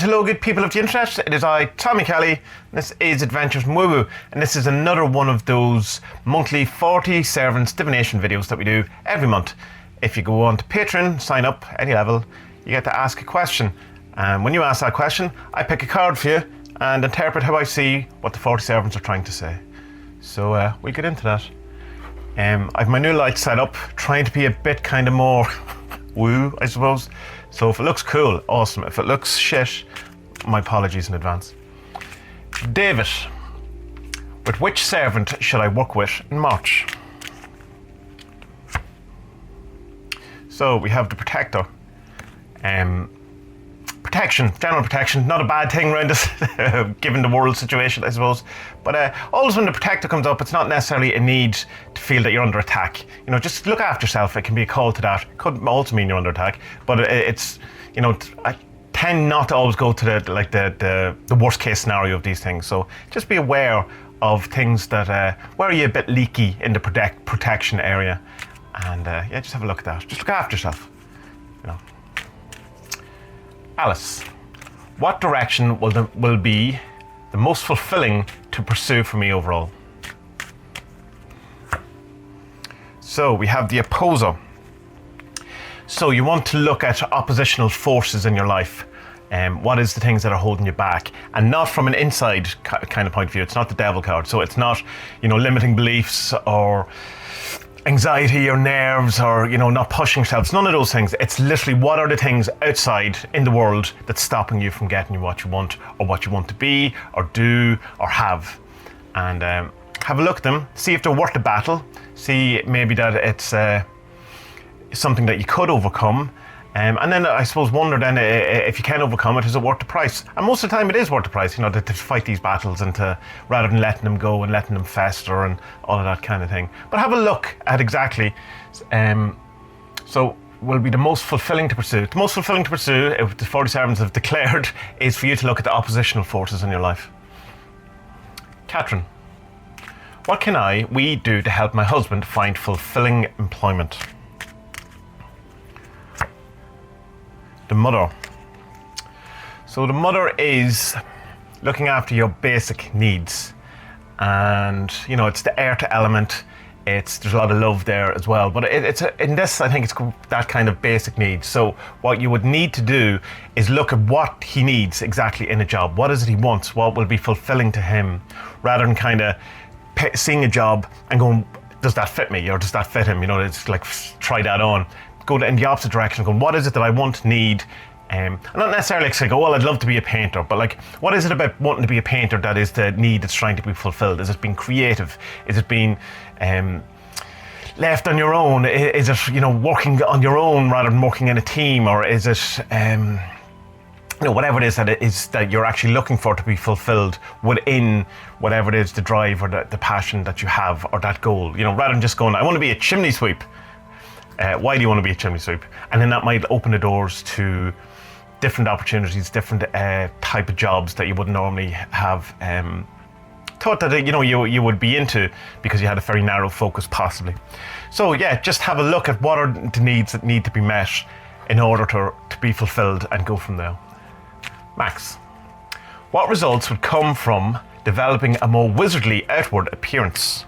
and hello good people of the internet, it is I, Tommy Kelly, and this is Adventures in Woo Woo, and this is another one of those monthly 40 servants divination videos that we do every month. If you go on to Patreon, sign up, any level, you get to ask a question, and when you ask that question, I pick a card for you and interpret how I see what the 40 servants are trying to say. So we'll get into that. I've my new light set up, trying to be a bit kind of more woo, I suppose. So if it looks cool, awesome. If it looks shit, my apologies in advance. David, with which servant should I work with in March? So we have the Protector. Protection, general protection, not a bad thing around this, given the world situation, I suppose. But always when the Protector comes up, it's not necessarily a need to feel that you're under attack. You know, just look after yourself. It can be a call to that. It could also mean you're under attack, but it's, you know, I tend not to always go to the worst case scenario of these things. So just be aware of things that where are you a bit leaky in the protection area, and yeah, just have a look at that. Just look after yourself. You know. Alice, what direction will be the most fulfilling to pursue for me overall? So we have the Opposer. So you want to look at oppositional forces in your life. What is the things that are holding you back? And not from an inside kind of point of view. It's not the Devil card. So it's not, you know, limiting beliefs or anxiety or nerves or, you know, not pushing yourself. It's none of those things. It's literally what are the things outside in the world that's stopping you from getting what you want or what you want to be or do or have. And have a look at them, see if they're worth the battle, see maybe that it's something that you could overcome. And then I suppose wonder then if you can overcome it, is it worth the price? And most of the time it is worth the price, you know, to fight these battles and to, rather than letting them go and letting them fester and all of that kind of thing. But have a look at exactly, so will be the most fulfilling to pursue. The most fulfilling to pursue, if the 40 servants have declared, is for you to look at the oppositional forces in your life. Catherine, what can we do to help my husband find fulfilling employment? The Mother. So the Mother is looking after your basic needs, and you know, it's the earth element. There's a lot of love there as well, but in this I think it's that kind of basic needs. So what you would need to do is look at what he needs exactly in a job. What is it he wants? What will be fulfilling to him, rather than kind of seeing a job and going, does that fit me or does that fit him? You know, it's like try that on. Go in the opposite direction, going, what is it that I want, need, and not necessarily like, oh, well, I'd love to be a painter, but like, what is it about wanting to be a painter that is the need that's trying to be fulfilled? Is it being creative? Is it being left on your own? Is it, you know, working on your own rather than working in a team? Or is it, you know, whatever it is that you're actually looking for to be fulfilled within whatever it is, the drive or the passion that you have or that goal, you know, rather than just going, I want to be a chimney sweep. Why do you want to be a chimney sweep? And then that might open the doors to different opportunities, different type of jobs that you wouldn't normally have thought that, you know, you would be into, because you had a very narrow focus possibly. So yeah, just have a look at what are the needs that need to be met in order to be fulfilled, and go from there. Max, what results would come from developing a more wizardly outward appearance?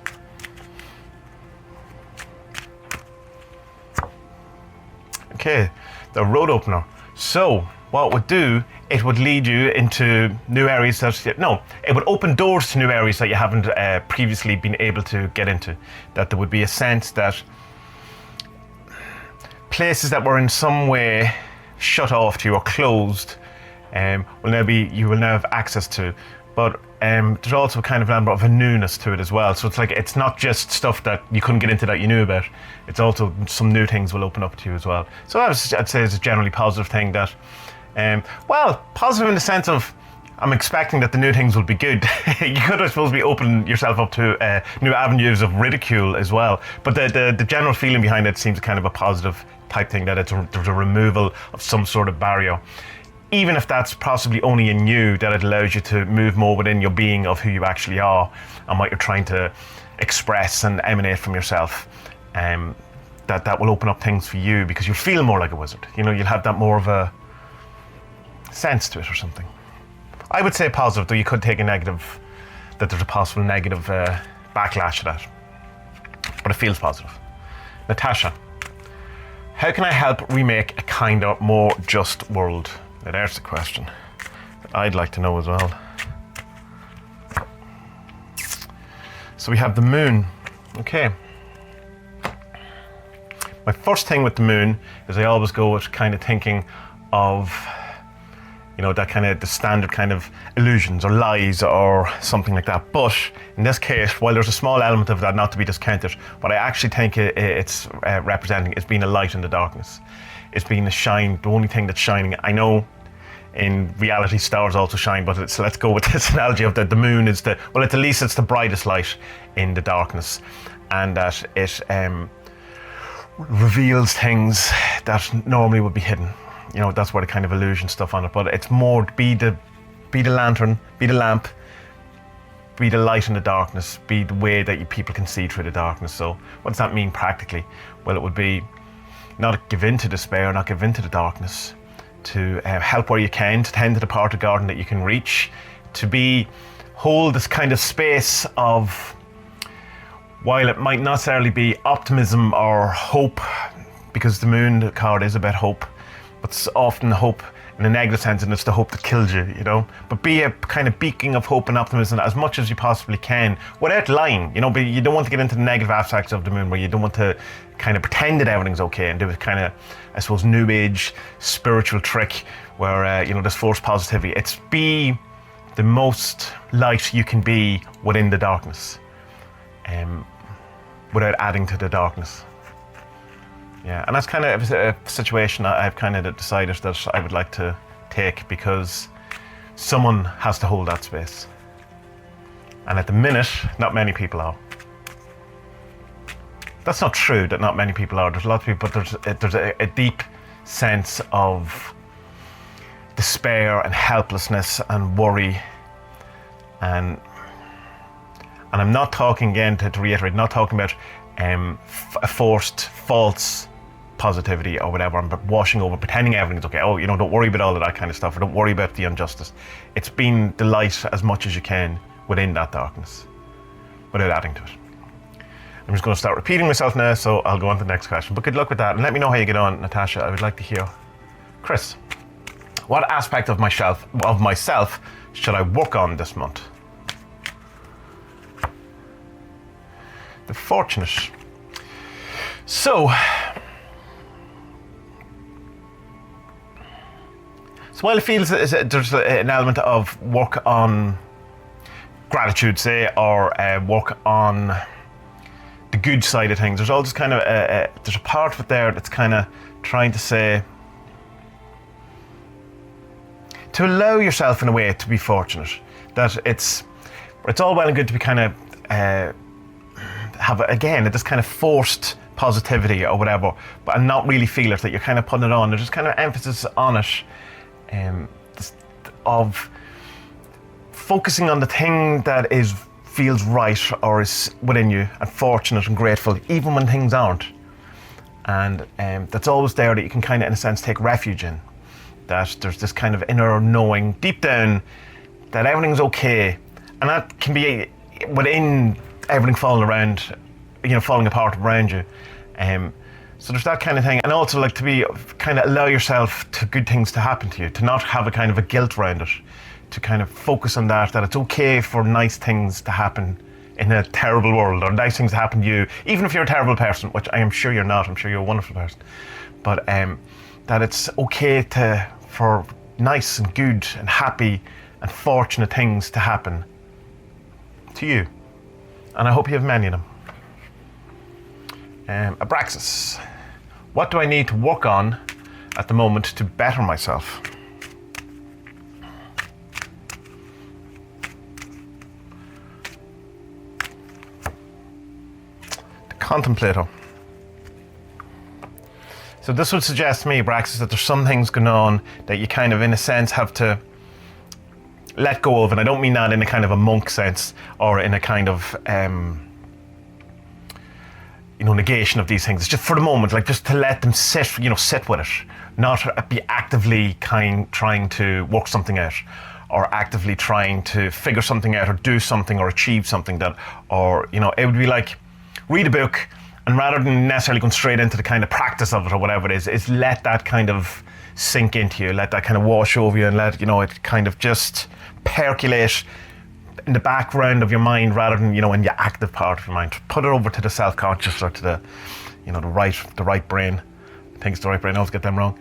Okay, the road opener. So what it would do, it would lead you into new areas it would open doors to new areas that you haven't previously been able to get into. That there would be a sense that places that were in some way shut off to you or closed you will now have access to. But there's also kind of an element of a newness to it as well. So it's like, it's not just stuff that you couldn't get into that you knew about. It's also some new things will open up to you as well. So that I'd say is a generally positive thing that, well, positive in the sense of, I'm expecting that the new things will be good. You could, I suppose, be opening yourself up to new avenues of ridicule as well. But the general feeling behind it seems kind of a positive type thing, that there's a removal of some sort of barrier. Even if that's possibly only in you, that it allows you to move more within your being of who you actually are and what you're trying to express and emanate from yourself. That will open up things for you, because you'll feel more like a wizard. You know, you'll have that more of a sense to it or something. I would say positive, though you could take a negative, that there's a possible negative backlash to that. But it feels positive. Natasha, how can I help remake a kinder, more just world? Now there's the question that I'd like to know as well. So we have the moon. Okay. My first thing with the moon is I always go with kind of thinking of, you know, that kind of the standard kind of illusions or lies or something like that. But in this case, while there's a small element of that not to be discounted, what I actually think it's representing is being a light in the darkness. It's being a shine, the only thing that's shining. I know in reality stars also shine, but so let's go with this analogy of the moon is the, well, at least it's the brightest light in the darkness, and that it reveals things that normally would be hidden. You know, that's where the kind of illusion stuff on it, but it's more be the lantern, be the lamp, be the light in the darkness, be the way that people can see through the darkness. So what does that mean practically? Well, it would be not give in to despair, not give in to the darkness, to help where you can, to tend to the part of the garden that you can reach, to hold this kind of space of, while it might not necessarily be optimism or hope, because the moon card is about hope, but it's often hope in a negative sense, and it's the hope that kills you, you know. But be a kind of beacon of hope and optimism as much as you possibly can, without lying, you know. But you don't want to get into the negative aspects of the moon, where you don't want to kind of pretend that everything's okay and do a kind of, I suppose, new age spiritual trick where you know, this forced positivity. It's be the most light you can be within the darkness, without adding to the darkness. Yeah, and that's kind of a situation I've kind of decided that I would like to take, because someone has to hold that space. And at the minute, not many people are. That's not true that not many people are. There's a lot of people, but there's a deep sense of despair and helplessness and worry. And I'm not talking, again, to reiterate, not talking about a forced, false positivity or whatever, but washing over, pretending everything's okay. Oh, you know, don't worry about all of that kind of stuff, or don't worry about the injustice. It's being the light as much as you can within that darkness, without adding to it. I'm just going to start repeating myself now, so I'll go on to the next question. But good luck with that, and let me know how you get on, Natasha. I would like to hear. Chris, what aspect of myself should I work on this month? The fortunate. So while it feels there's an element of work on gratitude, say, or work on the good side of things, there's always kind of there's a part of it there that's kind of trying to say, to allow yourself in a way to be fortunate, that it's all well and good to be kind of have, again, this kind of forced positivity or whatever, but and not really feel it, that you're kind of putting it on. There's just kind of emphasis on it, of focusing on the thing that feels right or is within you, and fortunate and grateful, even when things aren't. And that's always there, that you can kind of, in a sense, take refuge in. That there's this kind of inner knowing deep down that everything's okay, and that can be within everything falling around, you know, falling apart around you. So there's that kind of thing, and also like to be kind of allow yourself to good things to happen to you, to not have a kind of a guilt around it, to kind of focus on that it's okay for nice things to happen in a terrible world, or nice things to happen to you, even if you're a terrible person, which I am sure you're not. I'm sure you're a wonderful person, but that it's okay for nice and good and happy and fortunate things to happen to you. And I hope you have many of them. Abraxas, what do I need to work on at the moment to better myself? The Contemplator. So this would suggest to me, Abraxas, that there's some things going on that you kind of, in a sense, have to let go of. And I don't mean that in a kind of a monk sense, or in a kind of negation of these things. It's just for the moment, like just to let them sit with it, not be actively trying to work something out, or actively trying to figure something out, or do something, or achieve something it would be like read a book, and rather than necessarily going straight into the kind of practice of it or whatever it is let that kind of sink into you, let that kind of wash over you, and let it kind of just percolate in the background of your mind rather than in the active part of your mind. Put it over to the self-conscious, or to the the right brain. I think it's the right brain. I always get them wrong.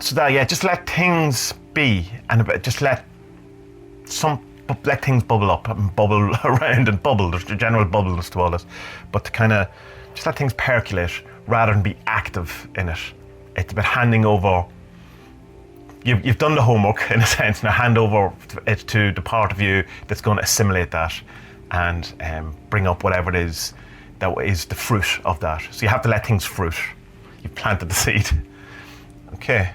So that just let things be, and just let things bubble up and bubble around and bubble. There's the general bubbleness to all this, but to kind of just let things percolate rather than be active in it. It's about handing over. You've done the homework in a sense. Now hand over it to the part of you that's going to assimilate that and bring up whatever it is that is the fruit of that. So you have to let things fruit. You've planted the seed. Okay.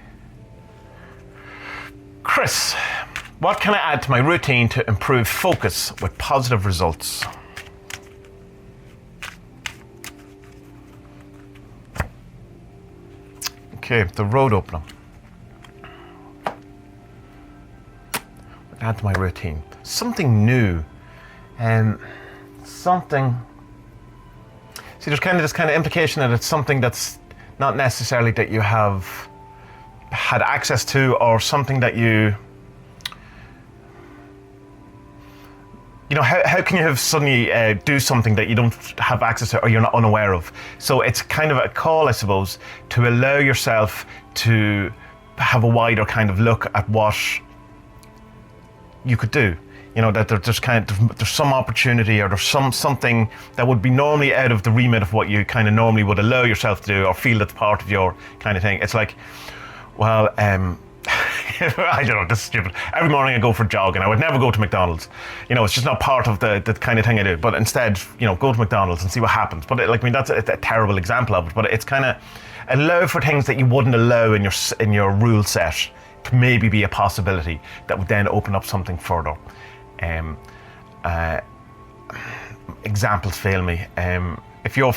Chris, what can I add to my routine to improve focus with positive results? Okay, the road opener. Add to my routine. Something new. Something. See, there's this kind of implication that it's something that's not necessarily that you have had access to, or something that how can you have suddenly do something that you don't have access to, or you're not unaware of? So it's kind of a call, I suppose, to allow yourself to have a wider kind of look at what you could do. That there's some opportunity, or there's something that would be normally out of the remit of what you kind of normally would allow yourself to do, or feel that's part of your kind of thing. It's like, well, I don't know, this is stupid. Every morning I go for a jog, and I would never go to McDonald's. It's just not part of the kind of thing I do. But instead, go to McDonald's and see what happens. But that's a terrible example of it. But it's kind of allow for things that you wouldn't allow in your rule set to maybe be a possibility that would then open up something further. Examples fail me. If you're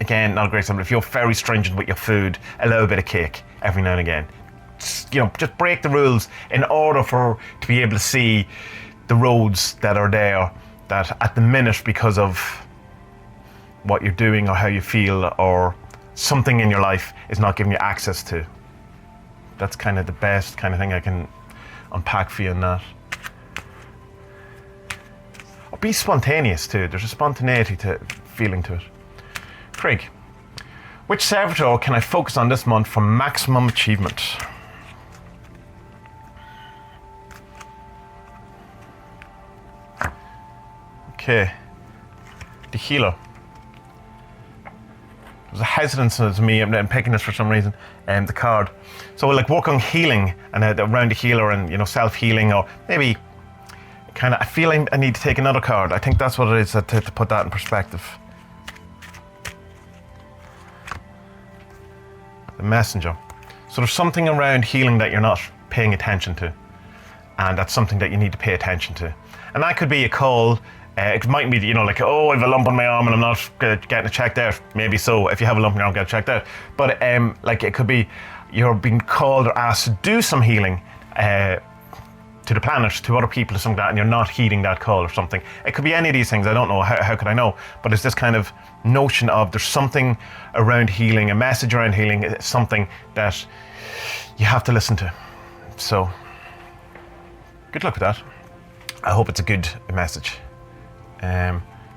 again, not a great example. If you're very stringent with your food, allow a bit of cake every now and again. Just break the rules in order to be able to see the roads that are there that at the minute, because of what you're doing or how you feel or something in your life, is not giving you access to. That's kind of the best kind of thing I can unpack for you in that. Or be spontaneous too. There's a spontaneity to feeling to it. Craig, which servitor can I focus on this month for maximum achievement? Okay, the healer. There's a hesitance to me. I'm picking this for some reason. The card. So we'll work on healing and around the healer and self-healing, or maybe kind of. I feel I need to take another card. I think that's what it is to put that in perspective. The messenger. So there's something around healing that you're not paying attention to, and that's something that you need to pay attention to. And that could be a call. It might be, oh, I have a lump on my arm and I'm not getting it checked out. Maybe so, if you have a lump on your arm, get it checked out. But it could be you're being called or asked to do some healing to the planet, to other people, or something like that, and you're not heeding that call or something. It could be any of these things. I don't know. How could I know? But it's this kind of notion of there's something around healing, a message around healing, something that you have to listen to. So, good luck with that. I hope it's a good message.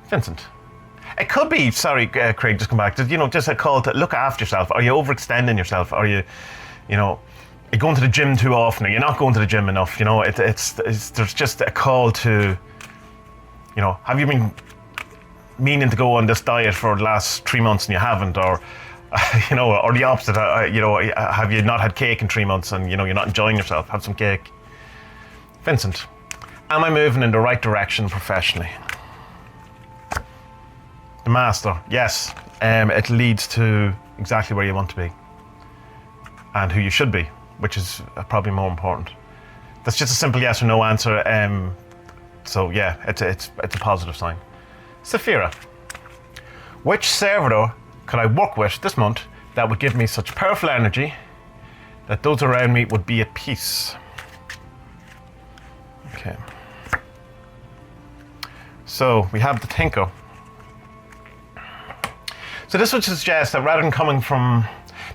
Vincent. It could be, sorry, Craig, just come back. Just a call to look after yourself. Are you overextending yourself? Are you, you're going to the gym too often? Or you're not going to the gym enough? There's just a call to, have you been meaning to go on this diet for the last 3 months and you haven't? Or, or the opposite, have you not had cake in 3 months and, you're not enjoying yourself? Have some cake. Vincent, am I moving in the right direction professionally? The Master, yes. It leads to exactly where you want to be and who you should be, which is probably more important. That's just a simple yes or no answer. So yeah, it's a positive sign. Saphira, Which servitor could I work with this month that would give me such powerful energy that those around me would be at peace? Okay. So we have the thinker. So this would suggest that rather than coming from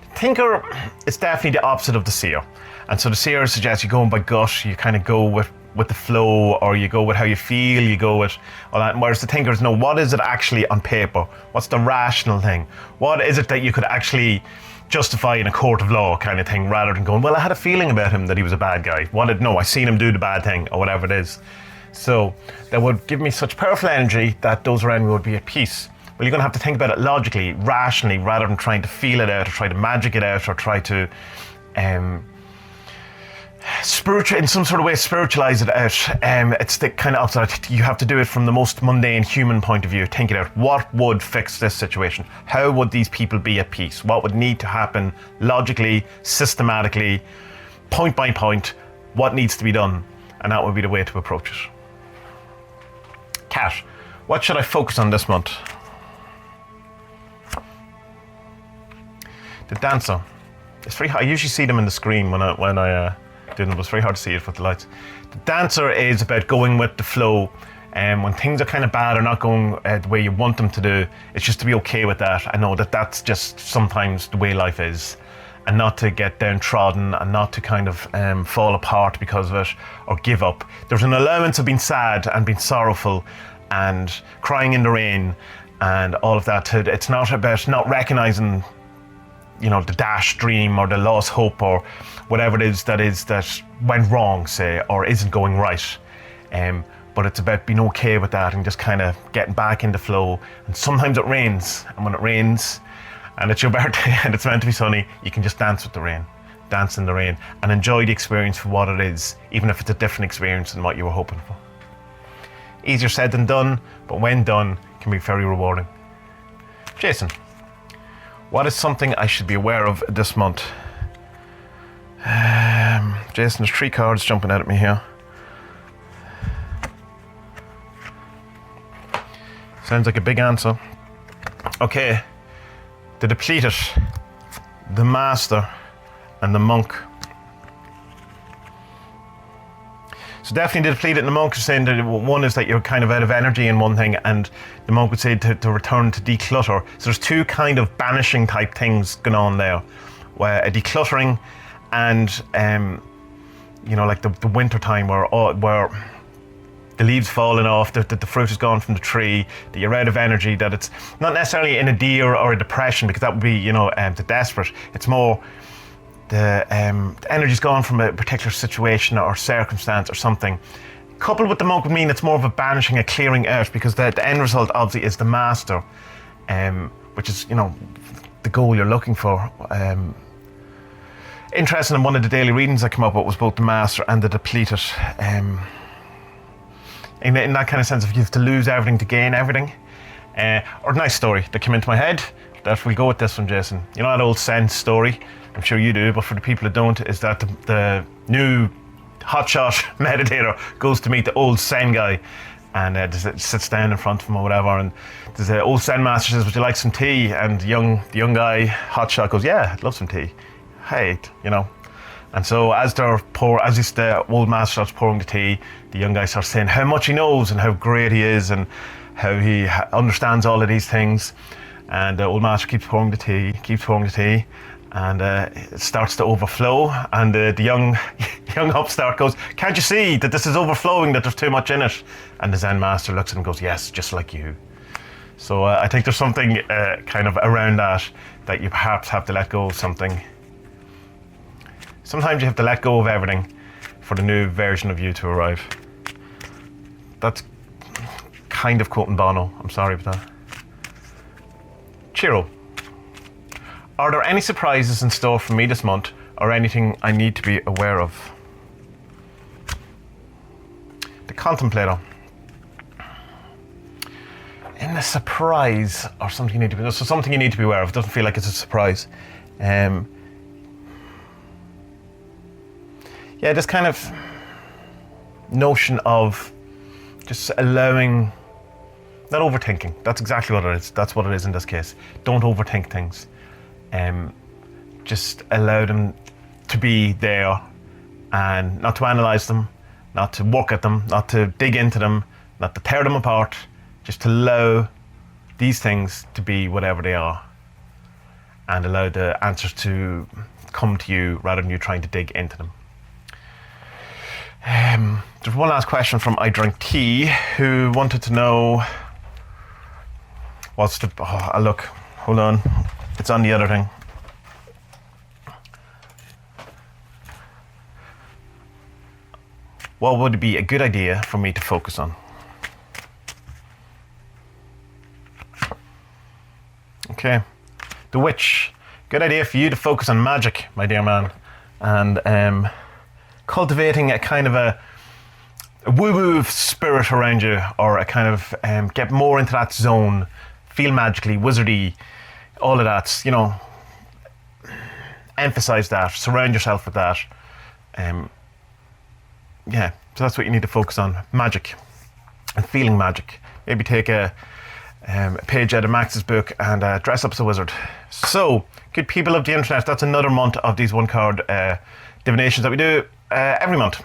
the thinker, it's definitely the opposite of the seer. And so the seer suggests you go by gut, you kind of go with the flow, or you go with how you feel, you go with all that. Whereas the thinker is, no, what is it actually on paper? What's the rational thing? What is it that you could actually justify in a court of law kind of thing, rather than going, well, I had a feeling about him that he was a bad guy. No, I seen him do the bad thing, or whatever it is. So that would give me such powerful energy that those around me would be at peace. Well, you're going to have to think about it logically, rationally, rather than trying to feel it out, or try to magic it out, or try to in some sort of way spiritualize it out. It's the kind of opposite. You have to do it from the most mundane human point of view. Think it out. What would fix this situation? How would these people be at peace? What would need to happen logically, systematically, point by point? What needs to be done? And that would be the way to approach it. Cat, what should I focus on this month? The dancer. It's very hard. I usually see them in the screen when I do them, but it's very hard to see it with the lights. The dancer is about going with the flow, and when things are kind of bad or not going the way you want them to do, it's just to be okay with that. I know that that's just sometimes the way life is, and not to get downtrodden and not to kind of fall apart because of it or give up. There's an allowance of being sad and being sorrowful and crying in the rain and all of that. It's not about not recognizing, you know, the dashed dream or the lost hope or whatever it is that went wrong, say, or isn't going right. But it's about being okay with that and just kind of getting back into flow. And sometimes it rains, and when it rains and it's your birthday and it's meant to be sunny, you can just dance with the rain, dance in the rain, and enjoy the experience for what it is, even if it's a different experience than what you were hoping for. Easier said than done, but when done, can be very rewarding. Jason, what is something I should be aware of this month? Jason, there's 3 cards jumping out at me here. Sounds like a big answer. Okay. The depleted, the master, and the monk. So definitely the depleted and the monk are saying that one is that you're kind of out of energy in one thing, and the monk would say to return to declutter. So there's 2 kind of banishing type things going on there, where a decluttering and you know, like the winter time where the leaves falling off, the fruit is gone from the tree, that you're out of energy, that it's not necessarily in a deer or a depression, because that would be, you know, the desperate. It's more the energy's gone from a particular situation or circumstance or something. Coupled with the monk would mean it's more of a banishing, a clearing out, because the end result obviously is the master, which is, you know, the goal you're looking for. Interesting, in one of the daily readings I came up with was both the master and the depleted. In that kind of sense of you have to lose everything to gain everything. Or a nice story that came into my head, that we'll go with this one, Jason. You know that old Zen story? I'm sure you do, but for the people that don't, is that the new hotshot meditator goes to meet the old Zen guy, and sits down in front of him or whatever, and there's an old Zen master says, would you like some tea? And the young guy, hotshot, goes, yeah, I'd love some tea. Hey, you know. And so as the old master starts pouring the tea, the young guy starts saying how much he knows and how great he is and how he understands all of these things. And the old master keeps pouring the tea, and it starts to overflow. And the young upstart goes, can't you see that this is overflowing, that there's too much in it? And the Zen master looks at him and goes, yes, just like you. So I think there's something kind of around that you perhaps have to let go of something. Sometimes you have to let go of everything for the new version of you to arrive. That's kind of quoting Bono. I'm sorry about that. Chiro, are there any surprises in store for me this month, or anything I need to be aware of? The Contemplator. In a surprise, or something you need to be, so something you need to be aware of. It doesn't feel like it's a surprise. Yeah, this kind of notion of just allowing not overthinking. That's exactly what it is. That's what it is in this case. Don't overthink things. Just allow them to be there, and not to analyze them, not to work at them, not to dig into them, not to tear them apart. Just to allow these things to be whatever they are, and allow the answers to come to you rather than you trying to dig into them. There's one last question from I Drink Tea, who wanted to know what's the... Oh, look, hold on. It's on the other thing. What would be a good idea for me to focus on? Okay. The Witch. Good idea for you to focus on magic, my dear man. And cultivating a kind of a woo-woo spirit around you, or a kind of get more into that zone, feel magically, wizardy, all of that, you know, emphasize that, surround yourself with that. Yeah, so that's what you need to focus on, magic and feeling magic. Maybe take a page out of Max's book and dress up as a wizard. So, good people of the internet, that's another month of these one card divinations that we do every month.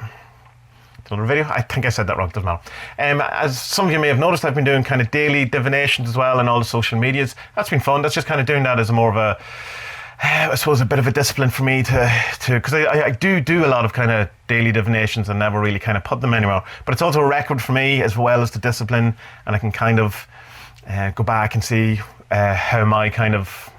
Another video. I think I said that wrong, doesn't matter. As some of you may have noticed, I've been doing kind of daily divinations as well on all the social medias. That's been fun. That's just kind of doing that as more of a, I suppose, a bit of a discipline for me to because I do a lot of kind of daily divinations and never really kind of put them anywhere. But it's also a record for me as well as the discipline, and I can kind of go back and see how my kind of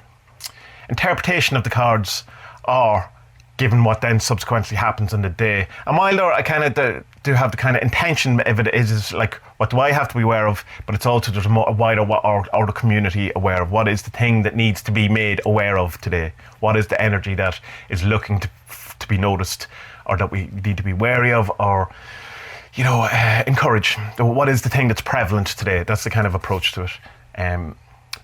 interpretation of the cards are, given what then subsequently happens in the day. And while I kind of do have the kind of intention of it is like, what do I have to be aware of? But it's also there's a wider or the community aware of what is the thing that needs to be made aware of today. What is the energy that is looking to be noticed, or that we need to be wary of, or encourage. What is the thing that's prevalent today? That's the kind of approach to it.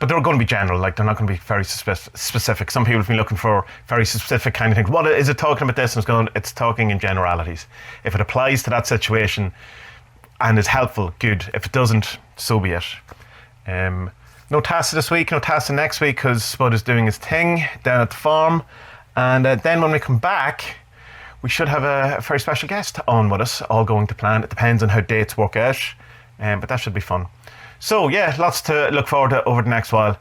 But they're going to be general, like they're not going to be very specific. Some people have been looking for very specific kind of things. What is it talking about this? And it's talking in generalities. If it applies to that situation and is helpful, good. If it doesn't, so be it. No Tassa this week, no Tassa next week, because Spud is doing his thing down at the farm. And then when we come back, we should have a very special guest on with us, all going to plan. It depends on how dates work out, but that should be fun. So yeah, lots to look forward to over the next while.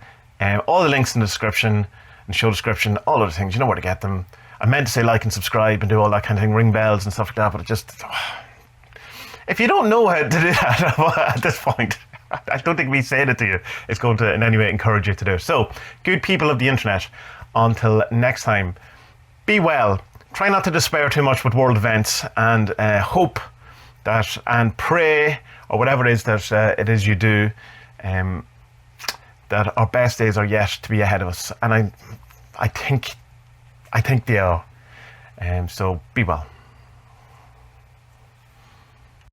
All the links in the description and show description, all of the things, you know where to get them. I meant to say like and subscribe and do all that kind of thing, ring bells and stuff like that, but it just... If you don't know how to do that at this point, I don't think me saying it to you is going to in any way encourage you to do it. So, good people of the internet, until next time, be well. Try not to despair too much with world events, and hope that, and pray, or whatever it is that it is you do, that our best days are yet to be ahead of us. And I think they are. So be well.